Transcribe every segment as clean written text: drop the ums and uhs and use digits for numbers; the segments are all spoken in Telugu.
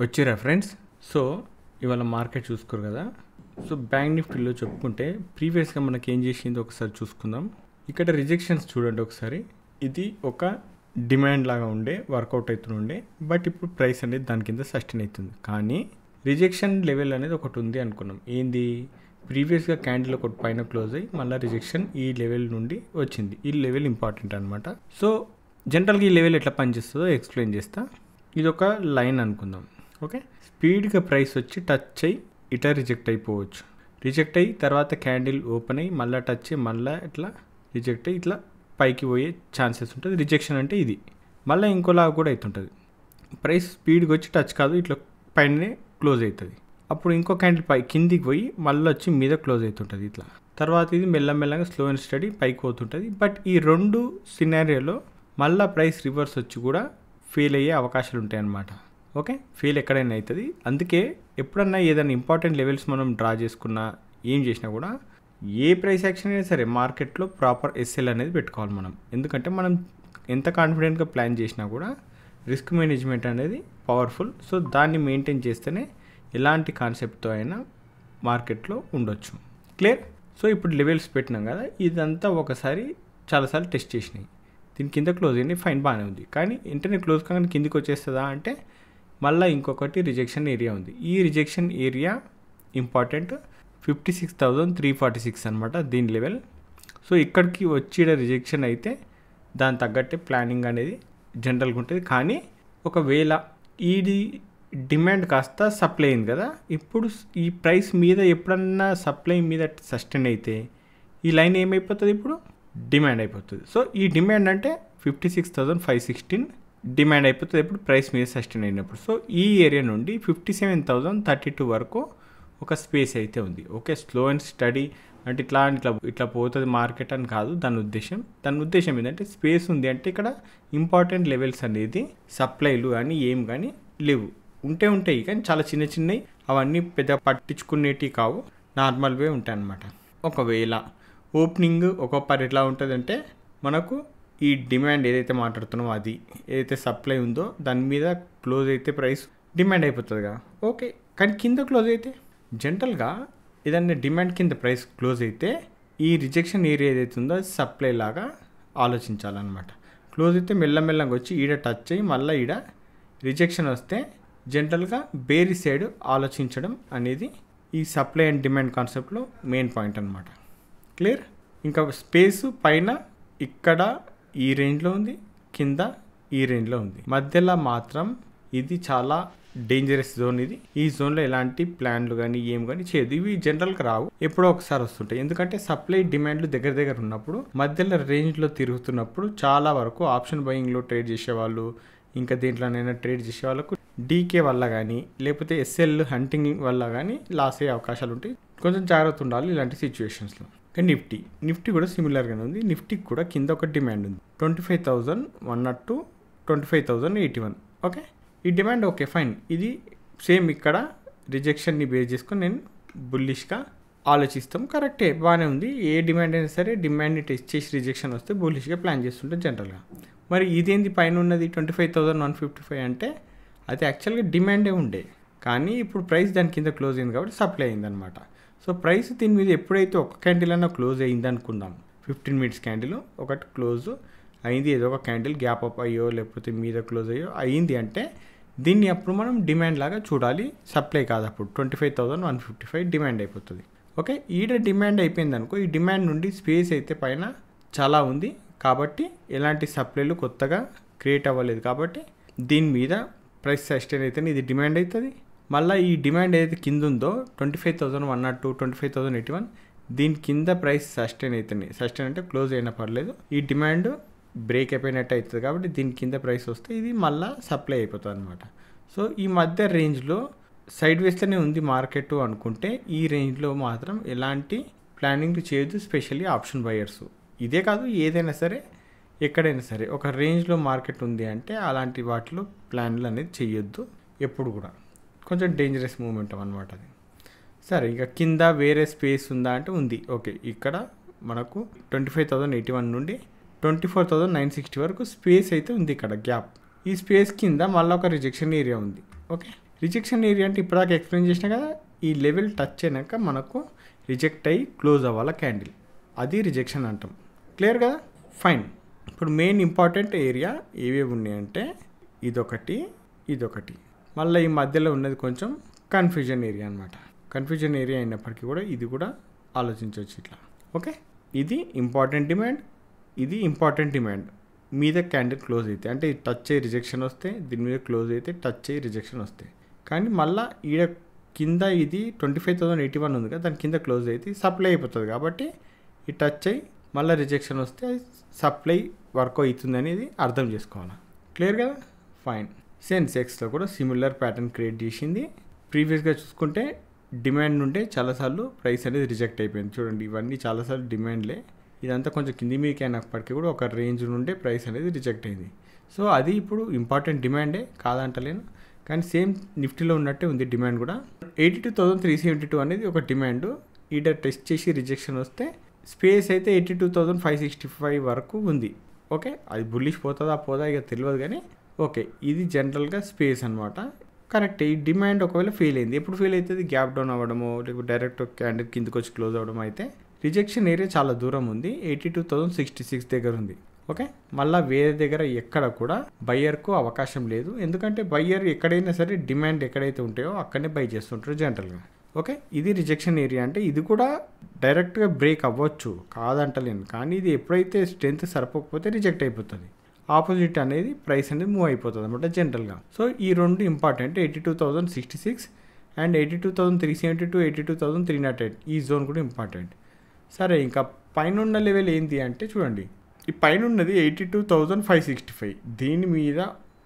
వచ్చిరా ఫ్రెండ్స్. సో ఇవాళ మార్కెట్ చూసుకోరు కదా. సో బ్యాంక్ నిఫ్టీలో చెప్పుకుంటే ప్రీవియస్గా మనకి ఏం చేసింది ఒకసారి చూసుకుందాం. ఇక్కడ రిజెక్షన్స్ చూడండి ఒకసారి. ఇది ఒక డిమాండ్ లాగా ఉండే వర్కౌట్ అవుతుండే, బట్ ఇప్పుడు ప్రైస్ అనేది దాని కింద సస్టైన్ అవుతుంది. కానీ రిజెక్షన్ లెవెల్ అనేది ఒకటి ఉంది అనుకున్నాం. ఏంది, ప్రీవియస్గా క్యాండిల్ ఒకటి పైన క్లోజ్ అయ్యి మళ్ళీ రిజెక్షన్ ఈ లెవెల్ నుండి వచ్చింది. ఈ లెవెల్ ఇంపార్టెంట్ అనమాట. సో జనరల్గా ఈ లెవెల్ ఎట్లా పనిచేస్తుందో ఎక్స్ప్లెయిన్ చేస్తా. ఇది ఒక లైన్ అనుకుందాం. ఓకే, స్పీడ్గా ప్రైస్ వచ్చి టచ్ అయ్యి ఇట్లా రిజెక్ట్ అయిపోవచ్చు. రిజెక్ట్ అయ్యి తర్వాత క్యాండిల్ ఓపెన్ అయ్యి మళ్ళీ టచ్ అయ్యి మళ్ళీ ఇట్లా రిజెక్ట్ అయ్యి ఇట్లా పైకి పోయే ఛాన్సెస్ ఉంటుంది. రిజెక్షన్ అంటే ఇది. మళ్ళీ ఇంకోలాగా కూడా అవుతుంటుంది. ప్రైస్ స్పీడ్గా వచ్చి టచ్ కాదు, ఇట్లా పైననే క్లోజ్ అవుతుంది. అప్పుడు ఇంకో క్యాండిల్ కిందికి పోయి మళ్ళీ వచ్చి మీద క్లోజ్ అవుతుంటుంది ఇట్లా. తర్వాత ఇది మెల్లమెల్లగా స్లో అండ్ స్టడీ పైకి పోతుంటుంది. బట్ ఈ రెండు సినారియోలో మళ్ళీ ప్రైస్ రివర్స్ వచ్చి కూడా ఫెయిల్ అయ్యే అవకాశాలు ఉంటాయి అన్నమాట. ఓకే, ఫెయిల్ ఎక్కడైనా అవుతుంది. అందుకే ఎప్పుడన్నా ఏదైనా ఇంపార్టెంట్ లెవెల్స్ మనం డ్రా చేసుకున్నా ఏం చేసినా కూడా ఏ ప్రైస్ యాక్షన్ అయినా సరే మార్కెట్లో ప్రాపర్ ఎస్ఎల్ అనేది పెట్టుకోవాలి మనం. ఎందుకంటే మనం ఎంత కాన్ఫిడెంట్గా ప్లాన్ చేసినా కూడా రిస్క్ మేనేజ్మెంట్ అనేది పవర్ఫుల్. సో దాన్ని మెయింటైన్ చేస్తేనే ఎలాంటి కాన్సెప్ట్తో అయినా మార్కెట్లో ఉండొచ్చు. క్లియర్? సో ఇప్పుడు లెవెల్స్ పెట్టినాం కదా, ఇదంతా ఒకసారి చాలాసార్లు టెస్ట్ చేసినాయి. దీని కింద క్లోజ్ అయ్యింది, ఫైన్ బాగానే ఉంది. కానీ ఇంటర్నెట్ క్లోజ్ కాగానే కిందికి వచ్చేస్తుందా అంటే మళ్ళీ ఇంకొకటి రిజెక్షన్ ఏరియా ఉంది. ఈ రిజెక్షన్ ఏరియా ఇంపార్టెంట్ 56,346 అనమాట దీని లెవెల్. సో ఇక్కడికి వచ్చి రిజెక్షన్ అయితే దాని తగ్గట్టే ప్లానింగ్ అనేది జనరల్గా ఉంటుంది. కానీ ఒకవేళ ఇది డిమాండ్ కాస్త సప్లై అయింది కదా, ఇప్పుడు ఈ ప్రైస్ మీద ఎప్పుడన్నా సప్లై మీద సస్టైన్ అయితే ఈ లైన్ ఏమైపోతుంది, ఇప్పుడు డిమాండ్ అయిపోతుంది. సో ఈ డిమాండ్ అంటే 56,516 డిమాండ్ అయిపోతుంది ఇప్పుడు ప్రైస్ మీద సస్టైన్ అయినప్పుడు. సో ఈ ఏరియా నుండి 57,032 వరకు ఒక స్పేస్ అయితే ఉంది. ఓకే, స్లో అండ్ స్టడీ అంటే ఇట్లా పోతుంది మార్కెట్ అని కాదు దాని ఉద్దేశం ఏంటంటే స్పేస్ ఉంది అంటే ఇక్కడ ఇంపార్టెంట్ లెవెల్స్ అనేది సప్లైలు కానీ ఏం కానీ లేవు. ఉంటాయి కానీ చాలా చిన్నవి, అవన్నీ పెద్ద పట్టించుకునేటివి కావు, నార్మల్వే ఉంటాయి అన్నమాట. ఒకవేళ ఓపెనింగ్ ఒక్కొక్కరు ఎట్లా ఉంటుందంటే మనకు ఈ డిమాండ్ ఏదైతే మాట్లాడుతున్నామో అది ఏదైతే సప్లై ఉందో దాని మీద క్లోజ్ అయితే ప్రైస్ డిమాండ్ అయిపోతుంది కదా. ఓకే, కానీ కింద క్లోజ్ అయితే జనరల్గా ఏదన్నా డిమాండ్ కింద ప్రైస్ క్లోజ్ అయితే ఈ రిజెక్షన్ ఏరియా ఏదైతే ఉందో అది సప్లై లాగా ఆలోచించాలన్నమాట. క్లోజ్ అయితే మెల్లమెల్లగా వచ్చి ఈడ టచ్ అయ్యి మళ్ళీ ఈడ రిజెక్షన్ వస్తే జనరల్గా బేరీ సైడ్ ఆలోచించడం అనేది ఈ సప్లై అండ్ డిమాండ్ కాన్సెప్ట్లో మెయిన్ పాయింట్ అనమాట. క్లియర్? ఇంకా స్పేస్ పైన ఇక్కడ ఈ రేంజ్లో ఉంది, కింద ఈ రేంజ్లో ఉంది, మధ్యలో మాత్రం ఇది చాలా డేంజరస్ జోన్. ఈ జోన్లో ఎలాంటి ప్లాన్లు కానీ ఏం కానీ చేయదు. ఇవి జనరల్గా రావు, ఎప్పుడో ఒకసారి వస్తుంటాయి. ఎందుకంటే సప్లై డిమాండ్లు దగ్గర ఉన్నప్పుడు మధ్యలో రేంజ్లో తిరుగుతున్నప్పుడు చాలా వరకు ఆప్షన్ బయింగ్లో ట్రేడ్ చేసేవాళ్ళు, ఇంకా దేంట్లోనైనా ట్రేడ్ చేసే వాళ్ళకు డీకే వల్ల కానీ లేకపోతే ఎస్ఎల్ హంటింగ్ వల్ల కానీ లాస్ అయ్యే అవకాశాలు ఉంటాయి. కొంచెం జాగ్రత్త ఉండాలి ఇలాంటి సిచ్యువేషన్స్లో. కానీ నిఫ్టీ కూడా సిమిలర్గానే ఉంది. నిఫ్టీకి కూడా కింద ఒక డిమాండ్ ఉంది 25,102, 25,081. ఓకే, ఈ డిమాండ్ ఓకే ఫైన్. ఇది సేమ్ ఇక్కడ రిజెక్షన్ని బేస్ చేసుకొని నేను బుల్లిష్గా ఆలోచిస్తాం. కరెక్టే, బాగానే ఉంది. ఏ డిమాండ్ అయినా సరే డిమాండ్ని టెస్ట్ చేసి రిజెక్షన్ వస్తే బుల్లిష్గా ప్లాన్ చేస్తుంటే జనరల్గా. మరి ఇదేంది పైన ఉన్నది 25,155 అంటే అది యాక్చువల్గా డిమాండే ఉండే, కానీ ఇప్పుడు ప్రైస్ దాని కింద క్లోజ్ అయింది కాబట్టి సప్లై అయిందనమాట. సో ప్రైస్ దీని మీద ఎప్పుడైతే ఒక క్యాండిల్ అన్నా క్లోజ్ అయింది అనుకుందాం, 15 మినిట్స్ క్యాండిల్ ఒకటి క్లోజ్ అయింది, ఏదో ఒక క్యాండిల్ గ్యాప్ అప్ అయ్యో లేకపోతే మీద క్లోజ్ అయ్యో అయింది అంటే దీన్ని అప్పుడు మనం డిమాండ్ లాగా చూడాలి, సప్లై కాదు. అప్పుడు 25,155 డిమాండ్ అయిపోతుంది. ఓకే, ఈడ డిమాండ్ అయిపోయింది అనుకో, ఈ డిమాండ్ నుండి స్పేస్ అయితే పైన చాలా ఉంది కాబట్టి ఎలాంటి సప్లైలు కొత్తగా క్రియేట్ అవ్వలేదు కాబట్టి దీని మీద ప్రైస్ సస్టైన్ అయితేనే ఇది డిమాండ్ అవుతుంది. మళ్ళీ ఈ డిమాండ్ ఏదైతే కింద ఉందో 25,102, 25,081 దీని కింద ప్రైస్ సస్టైన్ అయితేనే, సస్టైన్ అంటే క్లోజ్ అయినా పర్లేదు, ఈ డిమాండ్ బ్రేక్ అయిపోయినట్టు అవుతుంది కాబట్టి దీని కింద ప్రైస్ వస్తే ఇది మళ్ళీ సప్లై అయిపోతుంది అనమాట. సో ఈ మధ్య రేంజ్లో సైడ్ వేస్తూనే ఉంది మార్కెట్ అనుకుంటే ఈ రేంజ్లో మాత్రం ఎలాంటి ప్లానింగ్ చేయొద్దు, స్పెషల్లీ ఆప్షన్ బయర్స్. ఇదే కాదు ఏదైనా సరే ఎక్కడైనా సరే ఒక రేంజ్లో మార్కెట్ ఉంది అంటే అలాంటి వాటిలో ప్లాన్లు అనేది చేయొద్దు ఎప్పుడు కూడా. కొంచెం డేంజరస్ మూమెంట్ అనమాట అది. సరే, ఇక కింద వేరే స్పేస్ ఉందా అంటే ఉంది. ఓకే, ఇక్కడ మనకు 25,081 నుండి 24,960 వరకు స్పేస్ అయితే ఉంది ఇక్కడ గ్యాప్. ఈ స్పేస్ కింద మళ్ళీ ఒక రిజెక్షన్ ఏరియా ఉంది. ఓకే, రిజెక్షన్ ఏరియా అంటే ఇప్పటిదాకా ఎక్స్ప్లెయిన్ చేసినా కదా, ఈ లెవెల్ టచ్ అయినాక మనకు రిజెక్ట్ అయ్యి క్లోజ్ అవ్వాలి క్యాండిల్, అది రిజెక్షన్ అంటాం. క్లియర్ కదా? ఫైన్. ఇప్పుడు మెయిన్ ఇంపార్టెంట్ ఏరియా ఏవేవి ఉన్నాయంటే ఇదొకటి, ఇదొకటి, మళ్ళీ ఈ మధ్యలో ఉన్నది కొంచెం కన్ఫ్యూజన్ ఏరియా అనమాట. కన్ఫ్యూజన్ ఏరియా అయినప్పటికీ కూడా ఇది కూడా ఆలోచించవచ్చు ఇట్లా. ఓకే, ఇది ఇంపార్టెంట్ డిమాండ్, ఇది ఇంపార్టెంట్ డిమాండ్. మీద క్యాండిల్ క్లోజ్ అయితే అంటే టచ్ అయ్యి రిజెక్షన్ వస్తే, దీని మీద క్లోజ్ అయితే టచ్ అయ్యి రిజెక్షన్ వస్తాయి. కానీ మళ్ళీ ఈడ కింద ఇది 25,081 ఉంది కదా, దాని కింద క్లోజ్ అయితే సప్లై అయిపోతుంది. కాబట్టి ఈ టచ్ అయ్యి మళ్ళీ రిజెక్షన్ వస్తే సప్లై వర్క్ అవుతుంది అనేది అర్థం చేసుకోవాలి. క్లియర్ కదా? ఫైన్. సెన్సెక్స్లో కూడా సిమిలర్ ప్యాటర్న్ క్రియేట్ చేసింది. ప్రీవియస్గా చూసుకుంటే డిమాండ్ నుండే చాలాసార్లు ప్రైస్ అనేది రిజెక్ట్ అయిపోయింది. చూడండి, ఇవన్నీ చాలాసార్లు డిమాండ్లే. ఇదంతా కొంచెం కింది మీదకి అయినప్పటికీ కూడా ఒక రేంజ్ నుండే ప్రైస్ అనేది రిజెక్ట్ అయింది. సో అది ఇప్పుడు ఇంపార్టెంట్ డిమాండే, కాదంటలేను. కానీ సేమ్ నిఫ్టీలో ఉన్నట్టే ఉంది డిమాండ్ కూడా. 82,372 అనేది ఒక డిమాండ్. ఈడ టెస్ట్ చేసి రిజెక్షన్ వస్తే స్పేస్ అయితే 82,565 వరకు ఉంది. ఓకే, అది బుల్లిష్ పోతుందా పోదా ఇక తెలియదు, కానీ ఓకే, ఇది జనరల్గా స్పేస్ అనమాట. కరెక్ట్. ఈ డిమాండ్ ఒకవేళ ఫెయిల్ అయింది, ఎప్పుడు ఫెయిల్ అవుతుంది? గ్యాప్ డౌన్ అవ్వడమో లేకపోతే డైరెక్ట్ క్యాండిల్ కిందకి వచ్చి క్లోజ్ అవ్వడం అయితే రిజెక్షన్ ఏరియా చాలా దూరం ఉంది, 82,066 దగ్గర ఉంది. ఓకే, మళ్ళీ వేరే దగ్గర ఎక్కడ కూడా బయ్యర్కు అవకాశం లేదు. ఎందుకంటే బయ్యర్ ఎక్కడైనా సరే డిమాండ్ ఎక్కడైతే ఉంటాయో అక్కడనే బై చేస్తుంటారు జనరల్గా. ఓకే, ఇది రిజెక్షన్ ఏరియా. అంటే ఇది కూడా డైరెక్ట్గా బ్రేక్ అవ్వచ్చు, కాదంటలేను. కానీ ఇది ఎప్పుడైతే స్ట్రెంత్ సరిపోకపోతే రిజెక్ట్ అయిపోతుంది, ఆపోజిట్ అనేది ప్రైస్ అనేది మూవ్ అయిపోతుంది అనమాట జనరల్గా. సో ఈ రెండు ఇంపార్టెంట్, 82,066 అండ్ 82,372, 82,308 ఈ జోన్ కూడా ఇంపార్టెంట్. సరే, ఇంకా పైన ఉన్న లెవెల్ ఏంటి అంటే చూడండి, ఈ పైన ఉన్నది 82,565. దీని మీద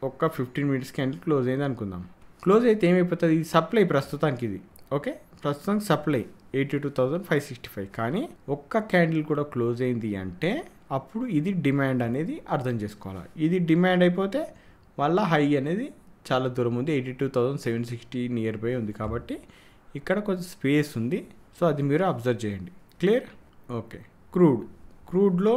ఒక 15 మినిట్స్ క్యాండిల్ క్లోజ్ అయింది అనుకుందాం. క్లోజ్ అయితే ఏమైపోతుంది? ఇది సప్లై ప్రస్తుతానికి, ఇది ఓకే, ప్రస్తుతానికి సప్లై 82,565. కానీ ఒక్క క్యాండిల్ కూడా క్లోజ్ అయింది అంటే అప్పుడు ఇది డిమాండ్ అనేది అర్థం చేసుకోవాలి. ఇది డిమాండ్ అయిపోతే మళ్ళీ హై అనేది చాలా దూరం ఉంది, 82,760 నియర్ బై ఉంది. కాబట్టి ఇక్కడ కొంచెం స్పేస్ ఉంది. సో అది మీరు అబ్జర్వ్ చేయండి. క్లియర్? ఓకే. క్రూడ్లో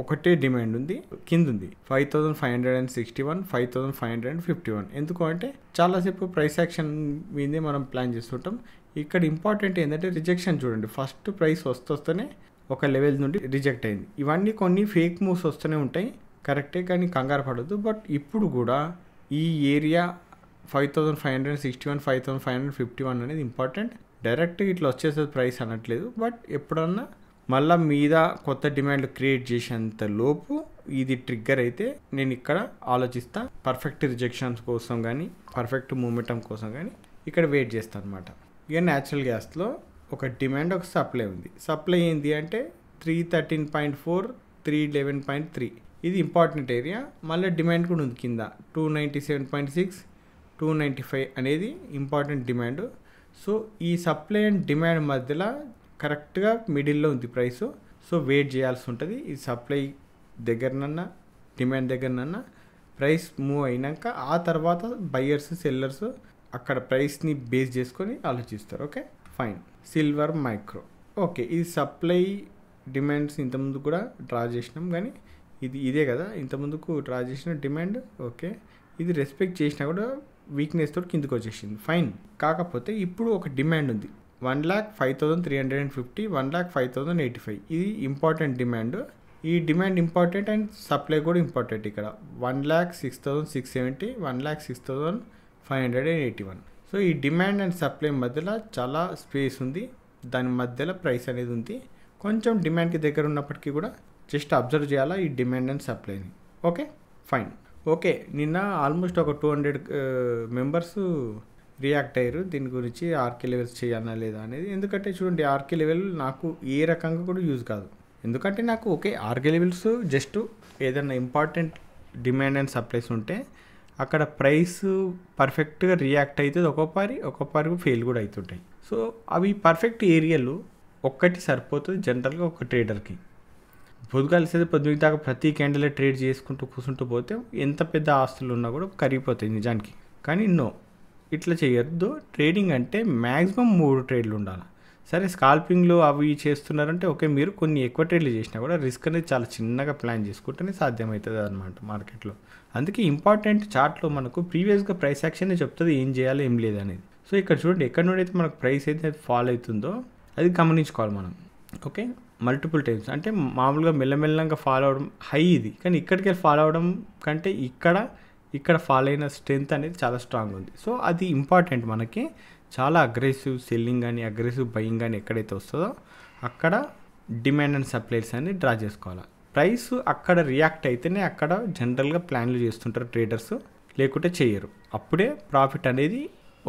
ఒకటే డిమాండ్ ఉంది, కింద ఉంది 5,561, 5,551. ఎందుకు అంటే చాలాసేపు ప్రైస్ యాక్షన్ మీదే మనం ప్లాన్ చేస్తుంటాం. ఇక్కడ ఇంపార్టెంట్ ఏంటంటే రిజెక్షన్ చూడండి, ఫస్ట్ ప్రైస్ వస్తూనే ఒక లెవెల్ నుండి రిజెక్ట్ అయింది. ఇవన్నీ కొన్ని ఫేక్ మూవ్స్ వస్తూనే ఉంటాయి, కరెక్టే, కానీ కంగారు పడద్దు. బట్ ఇప్పుడు కూడా ఈ ఏరియా 5,561, 5,551 అనేది ఇంపార్టెంట్. డైరెక్ట్గా ఇట్లా వచ్చేసేది ప్రైస్ అనట్లేదు, బట్ ఎప్పుడన్నా మళ్ళీ మీద కొత్త డిమాండ్ క్రియేట్ చేసేంత లోపు ఇది ట్రిగ్గర్ అయితే నేను ఇక్కడ ఆలోచిస్తా, పర్ఫెక్ట్ రిజెక్షన్స్ కోసం కానీ పర్ఫెక్ట్ మూమెంటం కోసం కానీ ఇక్కడ వెయిట్ చేస్తాను అనమాట. ఇక న్యాచురల్ గ్యాస్లో ఒక డిమాండ్, ఒక సప్లై ఉంది. సప్లై ఏంటి అంటే 313.4, 311.3. ఇది ఇంపార్టెంట్ ఏరియా. మళ్ళీ డిమాండ్ కూడా ఉంది కింద 297.6, 295 అనేది ఇంపార్టెంట్ డిమాండ్. సో ఈ సప్లై అండ్ డిమాండ్ మధ్యలో కరెక్ట్గా మిడిల్లో ఉంది ప్రైస్. సో వెయిట్ చేయాల్సి ఉంటుంది. ఈ సప్లై దగ్గరనన్నా డిమాండ్ దగ్గరనన్నా ప్రైస్ మూవ్ అయినాక ఆ తర్వాత బయ్యర్స్ సెల్లర్స్ అక్కడ ప్రైస్ని బేస్ చేసుకొని ఆలోచిస్తారు. Okay, fine. Silver micro, okay, ఇది సప్లై డిమాండ్స్ ఇంతకుముందు కూడా డ్రా చేసినాం, కానీ ఇదే కదా ఇంతకుముందుకు డ్రా చేసిన డిమాండ్. ఓకే, ఇది రెస్పెక్ట్ చేసినా కూడా వీక్నెస్ తోటి కిందకు వచ్చేసింది, ఫైన్. కాకపోతే ఇప్పుడు ఒక డిమాండ్ ఉంది 1,05,350, 1,05,085. ఇది ఇంపార్టెంట్ డిమాండ్. ఈ డిమాండ్ ఇంపార్టెంట్ అండ్ సప్లై కూడా ఇంపార్టెంట్. ఇక్కడ 1,06,670, 1,06,581. సో ఈ డిమాండ్ అండ్ సప్లై మధ్యలో చాలా స్పేస్ ఉంది, దాని మధ్యలో ప్రైస్ అనేది ఉంది. కొంచెం డిమాండ్కి దగ్గర ఉన్నప్పటికీ కూడా జస్ట్ అబ్జర్వ్ చేయాలా ఈ డిమాండ్ అండ్ సప్లైని. Okay, fine. ఓకే, నిన్న ఆల్మోస్ట్ ఒక 200 మెంబర్స్ రియాక్ట్ అయ్యారు దీని గురించి, ఆర్కే లెవెల్స్ చేయాలా లేదా అనేది. ఎందుకంటే చూడండి, ఆర్కే లెవెల్ నాకు ఏ రకంగా కూడా యూజ్ కాదు. ఎందుకంటే నాకు ఓకే ఆర్కే లెవెల్స్ జస్ట్ ఏదైనా ఇంపార్టెంట్ డిమాండ్ అండ్ సప్లైస్ ఉంటే అక్కడ ప్రైస్ పర్ఫెక్ట్గా రియాక్ట్ అవుతుంది, ఒక్కొక్కసారి ఫెయిల్ కూడా అవుతుంటాయి. సో అవి పర్ఫెక్ట్ ఏరియాలు ఒక్కటి సరిపోతుంది జనరల్గా ఒక ట్రేడర్కి. పొద్దుగాలిసేది పొద్దుకి దాకా ప్రతి క్యాండిల్ ట్రేడ్ చేసుకుంటూ కూర్చుంటూ పోతే ఎంత పెద్ద ఆస్తులు ఉన్నా కూడా కరిగిపోతాయి నిజానికి. కానీ ఇట్లా చేయొద్దు. ట్రేడింగ్ అంటే మ్యాక్సిమం 3 ట్రేడ్లు ఉండాలి. సరే స్కాల్పింగ్లో అవి చేస్తున్నారంటే ఓకే, మీరు కొన్ని ఎక్కువ ట్రేడ్లు చేసినా కూడా రిస్క్ అనేది చాలా చిన్నగా ప్లాన్ చేసుకుంటేనే సాధ్యమవుతుంది అనమాట మార్కెట్లో. అందుకే ఇంపార్టెంట్ చార్ట్లో మనకు ప్రీవియస్గా ప్రైస్ యాక్షన్ చెప్తుంది ఏం చేయాలి ఏం లేదు అనేది. సో ఇక్కడ చూడండి, ఎక్కడ నుండి అయితే మనకు ప్రైస్ అయితే ఫాల్ అవుతుందో అది గమనించుకోవాలి మనం. ఓకే, మల్టిపుల్ టైమ్స్ అంటే మామూలుగా మెల్లమెల్లంగా ఫాలో అవడం హై ఇది, కానీ ఇక్కడికి ఫాలో అవడం కంటే ఇక్కడ ఫాలో అయిన స్ట్రెంత్ అనేది చాలా స్ట్రాంగ్ ఉంది. సో అది ఇంపార్టెంట్ మనకి. చాలా అగ్రెసివ్ సెల్లింగ్ కానీ అగ్రెసివ్ బయింగ్ కానీ ఎక్కడైతే వస్తుందో అక్కడ డిమాండ్ అండ్ సప్లైస్ అని డ్రా చేసుకోవాలి. ప్రైస్ అక్కడ రియాక్ట్ అయితేనే అక్కడ జనరల్గా ప్లాన్లు చేస్తుంటారు ట్రేడర్స్, లేకుంటే చేయరు. అప్పుడే ప్రాఫిట్ అనేది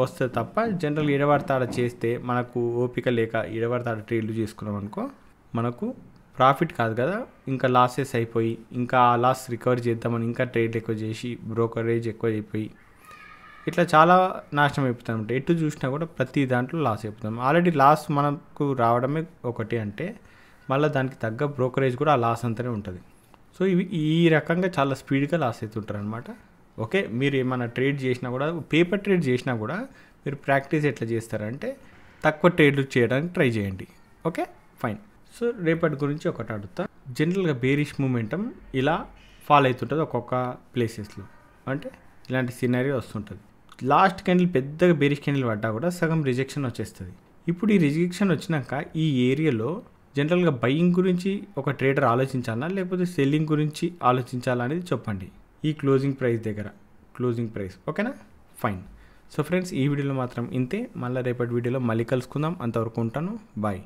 వస్తుంది తప్ప జనరల్ ఇడవడతాడ చేస్తే మనకు ఓపిక లేక ఇడవడతాడ ట్రేడ్లు చేసుకున్నాం అనుకో మనకు ప్రాఫిట్ కాదు కదా, ఇంకా లాసెస్ అయిపోయి ఇంకా ఆ లాస్ రికవర్ చేద్దామని ఇంకా ట్రేడ్ ఎక్కువ చేసి బ్రోకరేజ్ ఎక్కువ అయిపోయి ఇట్లా చాలా నాశనం అయిపోతాం అనమాట. ఎటు చూసినా కూడా ప్రతి దాంట్లో లాస్ అయిపోతాం. ఆల్రెడీ లాస్ మనకు రావడమే ఒకటి అంటే మళ్ళీ దానికి తగ్గ బ్రోకరేజ్ కూడా ఆ లాస్ అంతనే ఉంటుంది. సో ఇవి ఈ రకంగా చాలా స్పీడ్గా లాస్ అవుతుంటారు అనమాట. ఓకే, మీరు ఏమైనా ట్రేడ్ చేసినా కూడా, పేపర్ ట్రేడ్ చేసినా కూడా మీరు ప్రాక్టీస్ ఎట్లా చేస్తారంటే తక్కువ ట్రేడ్లు చేయడానికి ట్రై చేయండి. Okay fine. సో రేపటి గురించి ఒకటి అడుగుతా. జనరల్గా బేరిష్ మూమెంటం ఇలా ఫాల్ అవుతుంటుంది ఒక్కొక్క ప్లేసెస్లో, అంటే ఇలాంటి సినారీ వస్తుంటుంది. లాస్ట్ క్యాండిల్ పెద్దగా బేరిష్ క్యాండిల్ పడ్డా కూడా సగం రిజెక్షన్ వచ్చేస్తుంది. ఇప్పుడు ఈ రిజెక్షన్ వచ్చినాక ఈ ఏరియాలో జనరల్గా బయింగ్ గురించి ఒక ట్రేడర్ ఆలోచించాలా లేకపోతే సెల్లింగ్ గురించి ఆలోచించాలా అనేది చెప్పండి ఈ క్లోజింగ్ ప్రైస్ దగ్గర. క్లోజింగ్ ప్రైస్ ఓకేనా, ఫైన్. సో ఫ్రెండ్స్, ఈ వీడియోలో మాత్రం ఇంతే. మళ్ళీ రేపటి వీడియోలో మళ్ళీ కలుసుకుందాం. అంతవరకు ఉంటాను, బాయ్.